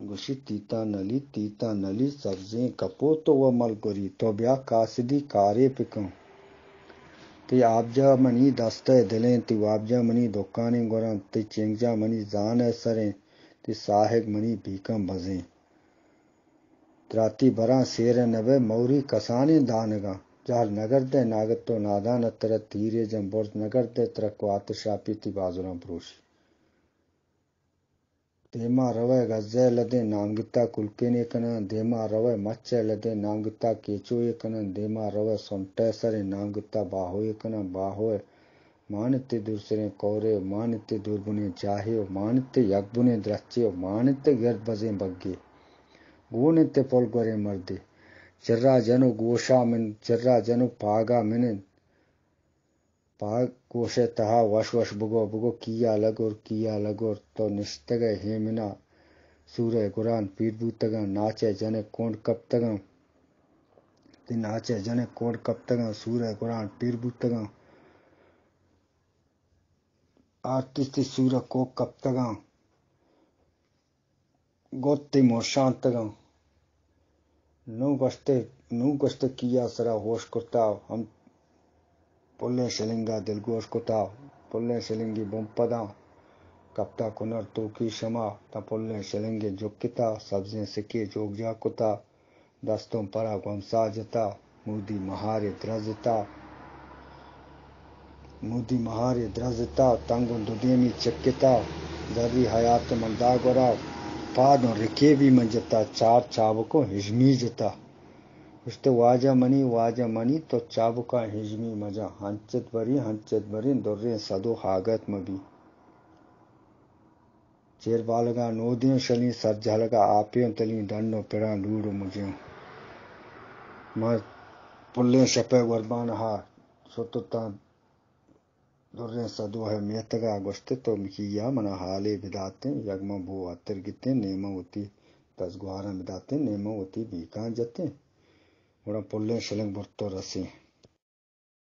گوشی تیتا نلی سبزیں کپو تو وہ مل گری تو بیا کاسدی کارے پکوں تی آبجا منی دستے دلیں تی وابجا منی دکانیں گورن تی چنگجا منی زان سریں تی ساہگ منی بیکم بزیں تراتی براں سیر نبے موری کسانی دانگاں جہل نگر دے ناگت تو نادان ترت تیرے جم برد نگر دے ترکوات شاپی تی بازوراں پروشی دیما روے گزے لدے نامگتا کلکینے کنن دیما روے مچے لدے نامگتا کیچوئے کنن دیما روے سنٹے سرے نامگتا باہوئے کنن باہوئے مانتے دوسرے کورے مانتے دوربنے چاہے مانتے یکبنے درچے مانتے گرد بزیں بگے گونتے پول گورے مردے چرا جنو گوشا من چرا جنو پاگا منن پاگ گوشے تہا وش وش بگو کیا لگور تو نشتگے ہیمنا سورے گران پیر بوتگاں ناچے جنے کونڈ کپتگاں تی ناچے جنے کونڈ کپتگاں سورے گران پیر بوتگاں آرتستی سورہ کو کپتگاں گوتی مرشانتگاں نو گشتے کیا سرا ہوش کرتاو ہم پلے شلنگا دلگوش کتاو پلے شلنگی بمپداں کپتا کنر توکی شما تا پلے شلنگے جکتا سبزیں سکے جوگ جا کتا دستوں پرا گمسا جتا مودی مہارے درزتا تنگوں دودیمی چکتا دری حیات مندہ گورا پادوں رکے بھی منجتا چار چابکوں ہجمی جتا اشتے واجہ منی تو چابکا ہجمی مجا ہنچت بری دریں صدو حاگت مبی چیر بالگا نودیوں شلیں سر جھلگا آپیوں تلیں ڈنوں پیڑاں لوڑو مجھوں مر پلیں شپے گربان ہار سوتتاں دریں صدو ہے میتگا گشتے تو مکیا منا حالے بداتیں یگما بو اتر گتیں نیمہ ہوتی دس گوارن بداتیں نیمہ ہوتی بیکاں جتیں گوڑا پلیں شلنگ برتو رسیں